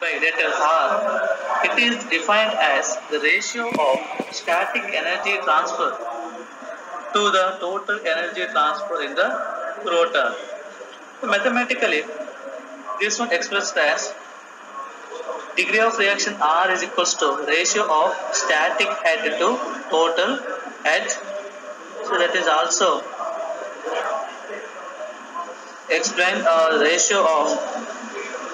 by letter R. It is defined as the ratio of static energy transfer to the total energy transfer in the rotor. So mathematically, this one expressed as degree of reaction R is equals to ratio of static head to total head. So that is also explained ratio of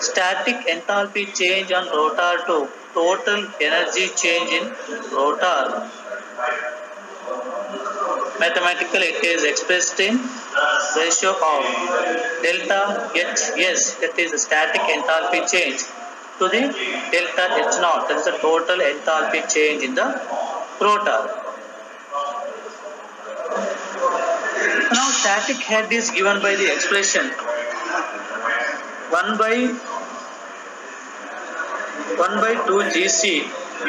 static enthalpy change on rotor to total energy change in rotor. Mathematically, it is expressed in ratio of delta Hs, that is the static enthalpy change, to the delta H naught, that is the total enthalpy change in the rotor. Now, static head is given by the expression 1 by 2 Gc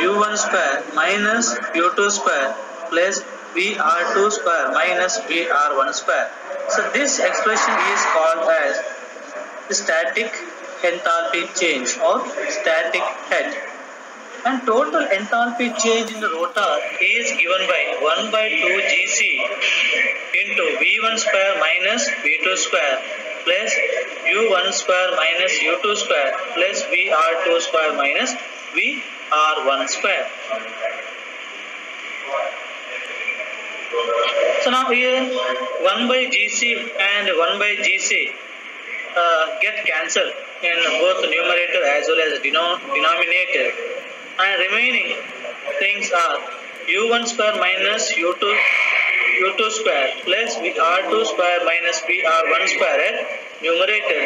U1 square minus U2 square plus VR2 square minus VR1 square. So this expression is called as the static enthalpy change or static head. And total enthalpy change in the rotor is given by 1 by 2 Gc into V1 square minus V2 square plus U1 square minus U2 square plus VR2 square minus VR1 square. So now here 1 by Gc and 1 by Gc get cancelled in both numerator as well as denominator, and remaining things are U1 square minus U2 square plus VR2 square minus VR1 square at numerator,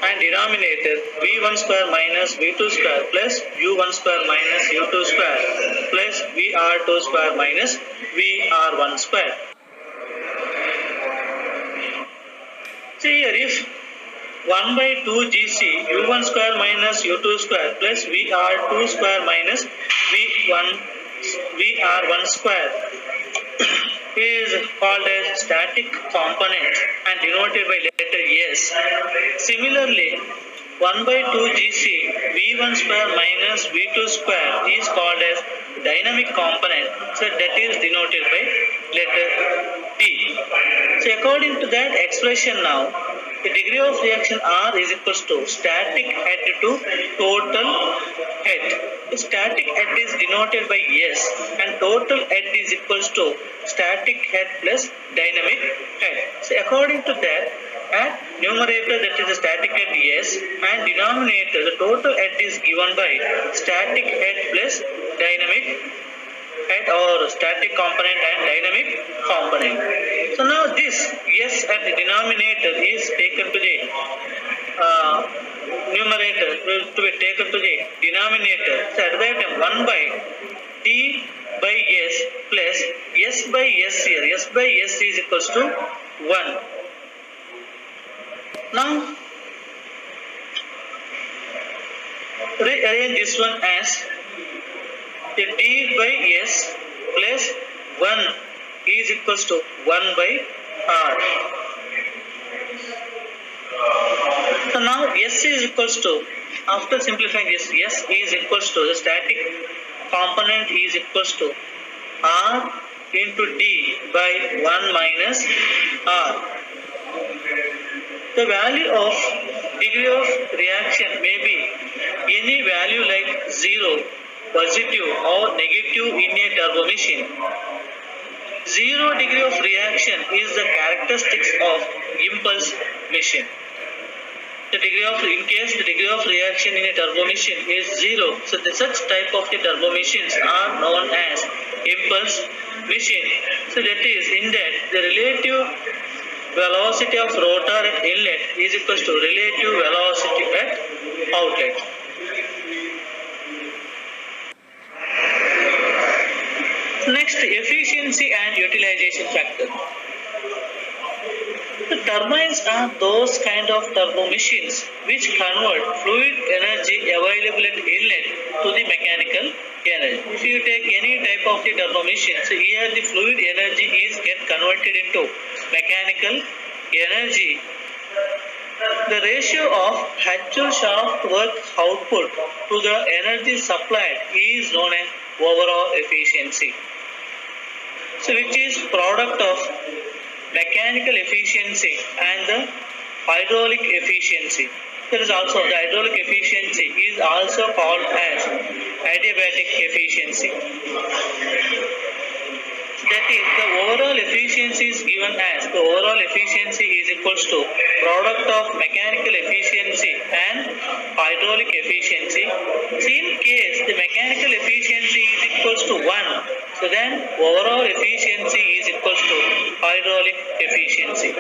and denominator V1 square minus V2 square plus U1 square minus U2 square plus VR2 square minus VR1 square. See here, if 1 by 2 Gc U1 square minus U2 square plus VR2 square minus VR1 square is called as static component and denoted by letter S. Similarly, 1 by 2 Gc V1 square minus V2 square is called as dynamic component, so that is denoted by letter T. So according to that expression now, the degree of reaction R is equals to static head to total head. The static head is denoted by S and total head is equals to static head plus dynamic head. So according to that, at numerator, that is the static head S, and denominator, the total head is given by static head plus dynamic head or static component and dynamic component. So now this S at the denominator is taken to the numerator, to be taken to the denominator. So at that time 1 by T by S plus S by S here. S by S is equals to 1. Now rearrange this one as the T by S plus 1 is equals to 1 by R. So now S is equals to, after simplifying this, S is equals to the static component is equals to R into D by 1 minus R. The value of degree of reaction may be any value like 0, positive or negative in a turbo machine. 0 degree of reaction is the characteristics of impulse machine. In case the degree of reaction in a turbo machine is 0, so such type of the turbo machines are known as impulse machine. So that is, in that the relative velocity of rotor at inlet is equals to relative velocity at outlet. Next, efficiency and utilization factor. The turbines are those kind of turbo machines which convert fluid energy available at inlet to the mechanical energy. If you take any type of the turbo machine, so here the fluid energy is get converted into mechanical energy The ratio of actual shaft work output to the energy supplied is known as overall efficiency. So which is product of mechanical efficiency and the hydraulic efficiency. There is also the hydraulic efficiency is also called as adiabatic efficiency. That is, the overall efficiency is given as the overall efficiency is equals to product of mechanical efficiency and hydraulic efficiency. So in case the mechanical efficiency is equals to 1, so then overall efficiency is equals to hydraulic efficiency.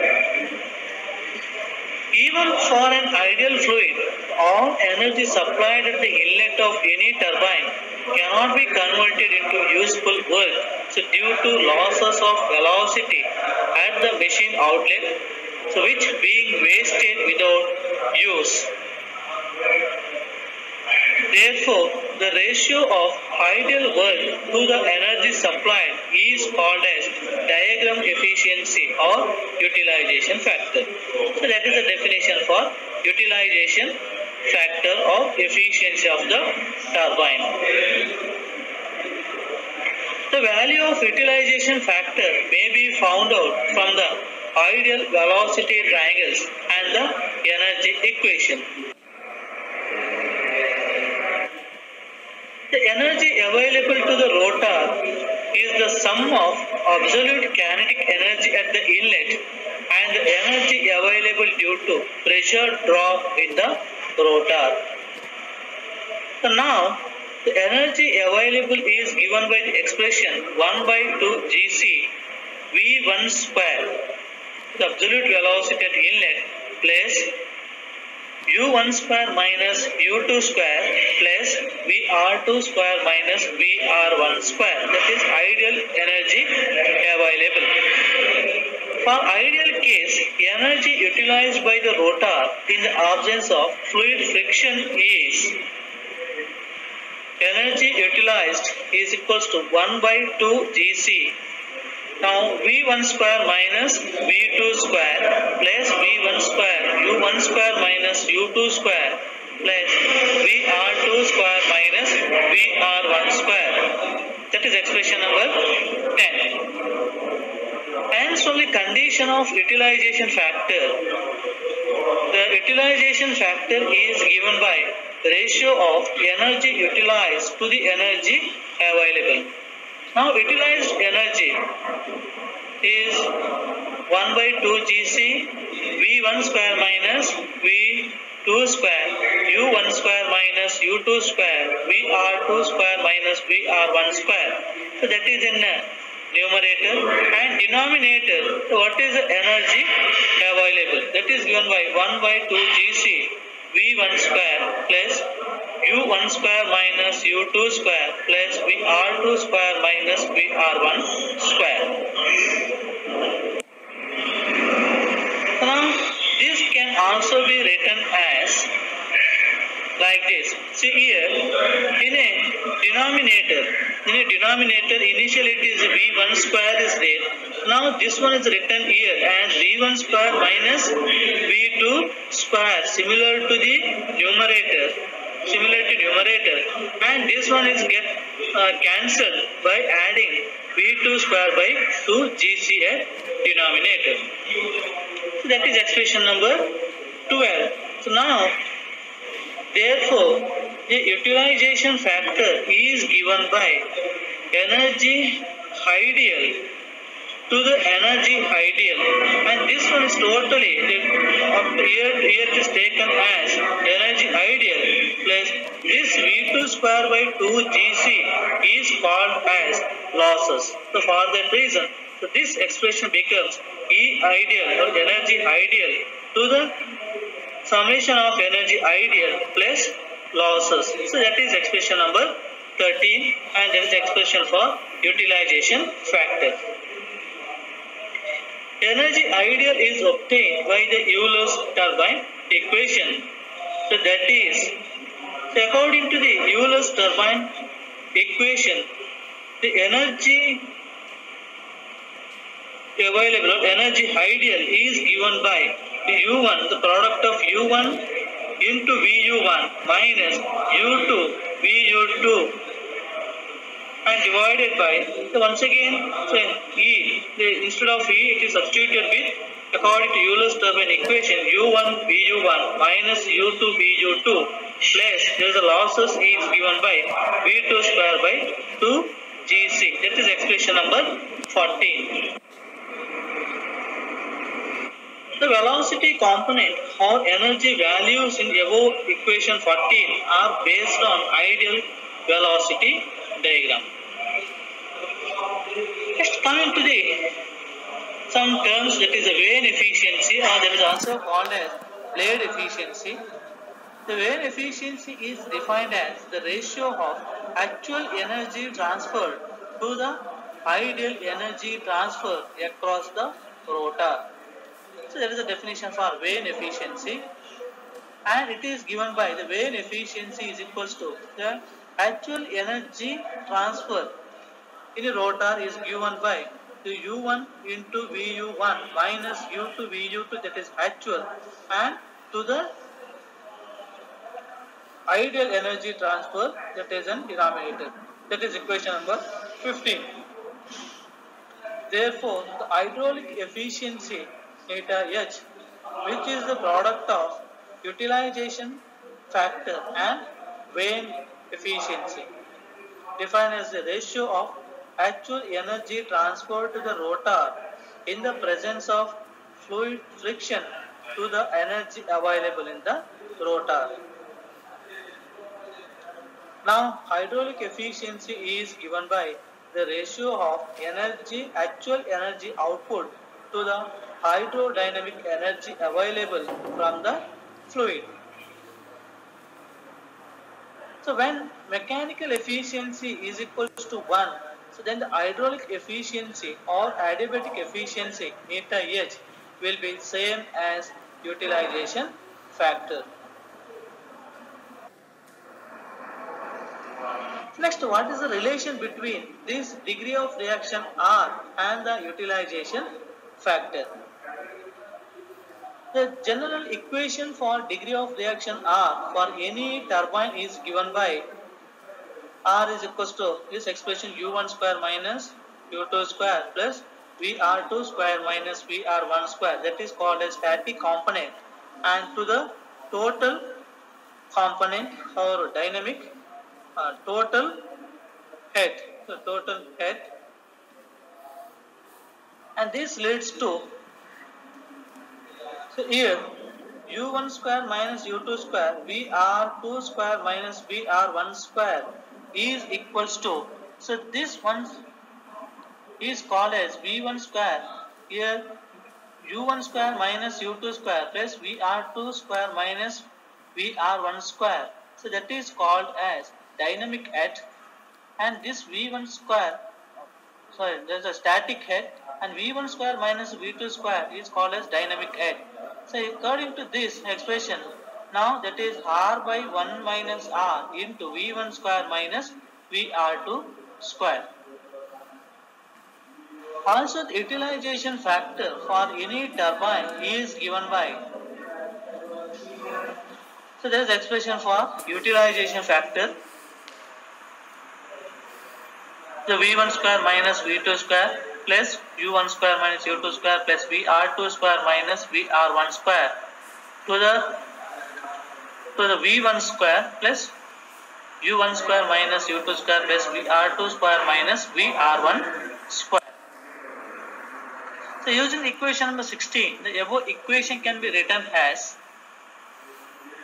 Even for an ideal fluid, all energy supplied at the inlet of any turbine cannot be converted into useful work, so due to losses of velocity at the machine outlet, so which being wasted without use. Therefore, the ratio of ideal work to the energy supplied is called as diagram efficiency or utilization factor. So that is the definition for utilization factor of efficiency of the turbine. The value of utilization factor may be found out from the ideal velocity triangles and the energy equation. The energy available to the rotor is the sum of absolute kinetic energy at the inlet and the energy available due to pressure drop in the rotor. So now, the energy available is given by the expression 1 by 2 Gc V1 square, the absolute velocity at inlet, plus U1 square minus U2 square plus VR2 square minus VR1 square. That is ideal energy available. For ideal case, energy utilized by the rotor in the absence of fluid friction is energy utilized is equals to 1 by 2 Gc. Now V1 square minus V2 square plus V1 square U1 square minus U2 square plus VR2 square minus VR1 square. That is expression number 10. Hence from the condition of utilization factor, the utilization factor is given by ratio of energy utilized to the energy available. Now utilized energy is 1 by 2 Gc V1 square minus V2 square U1 square minus U2 square VR2 square minus VR1 square. So that is in numerator, and denominator, what is the energy available? That is given by 1 by 2 Gc V1 square plus U1 square minus U2 square plus VR2 square minus VR1 square. Now, this can also be written as like this. See here, in a denominator, initially it is V1 square is there. Now this one is written here as V1 square minus V2 square, similar to the numerator, and this one is get cancelled by adding V2 square by 2 Gc at denominator. So that is expression number 12. So now, therefore, the utilization factor is given by energy ideal to the energy ideal, and this one is totally here it is taken as energy ideal plus this V2 square by 2 Gc is called as losses. So for that reason, so this expression becomes E ideal or energy ideal to the summation of energy ideal plus losses. So that is expression number 13, and that is expression for utilization factor. Energy ideal is obtained by the Euler's turbine equation. So that is, so according to the Euler's turbine equation, the energy available, energy ideal is given by U1, the product of U1 into VU1 minus U2 VU2 and divided by, so once again, so E, instead of E, it is substituted with, according to Euler's turbine equation, U1 VU1 minus U2 VU2 plus, there is a losses is given by V2 square by 2 GC. That is expression number 14. The velocity component or energy values in above equation 14 are based on ideal velocity diagram. Next, coming to the some terms, that is the Vane efficiency, or that is also called as blade efficiency. The Vane efficiency is defined as the ratio of actual energy transferred to the ideal energy transfer across the rotor. So there is a definition for Vane efficiency, and it is given by the Vane efficiency is equals to the actual energy transfer in a rotor is given by the U1 into VU1 minus U2 VU2, that is actual, and to the ideal energy transfer, that is an denominator. That is equation number 15. Therefore, the hydraulic efficiency eta H, which is the product of utilization factor and Vane efficiency, defined as the ratio of actual energy transferred to the rotor in the presence of fluid friction to the energy available in the rotor. Now, hydraulic efficiency is given by the ratio of actual energy output to the hydrodynamic energy available from the fluid. So when mechanical efficiency is equal to 1, so then the hydraulic efficiency or adiabatic efficiency eta H will be same as utilization factor. Next, what is the relation between this degree of reaction R and the utilization factor? The general equation for degree of reaction R for any turbine is given by R is equals to this expression U1 square minus U2 square plus VR2 square minus VR1 square. That is called as static component, and to the total component or dynamic total head. So total head, and this leads to, so here U1 square minus U2 square VR2 square minus VR1 square is equals to, so this one is called as V1 square, here U1 square minus U2 square plus VR2 square minus VR1 square. So that is called as dynamic head, and this V1 square, sorry, there is a static head, and V1 square minus V2 square is called as dynamic head. So according to this expression, now that is R by 1 minus R into V1 square minus VR2 square. Also, the utilization factor for any turbine is given by, so there is expression for utilization factor, the V1 square minus V2 square plus U1 square minus U2 square plus VR2 square minus VR1 square to the V1 square plus U1 square minus U2 square plus VR2 square minus VR1 square. So using equation number 16, the above equation can be written as,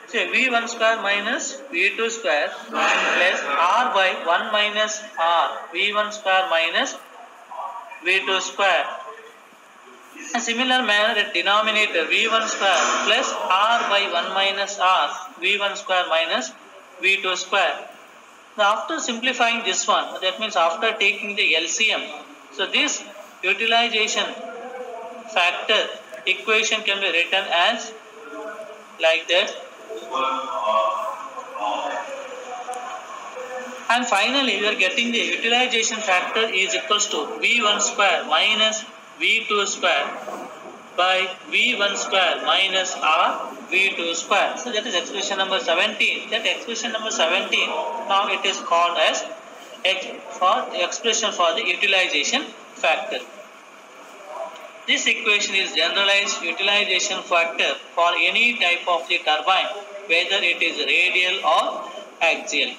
say, V1 square minus V2 square plus R by 1 minus R V1 square minus V2 square. In similar manner, at denominator V1 square plus R by 1 minus R V1 square minus V2 square. Now after simplifying this one, that means after taking the LCM, so this utilization factor equation can be written as like that. And finally, we are getting the utilization factor is equals to V1 square minus V2 square by V1 square minus R V2 square. So that is expression number 17. That expression number 17, now it is called as expression for the utilization factor. This equation is generalized utilization factor for any type of the turbine, whether it is radial or axial.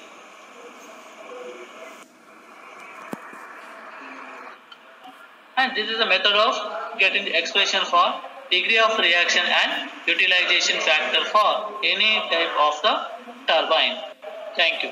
And this is the method of getting the expression for degree of reaction and utilization factor for any type of the turbine. Thank you.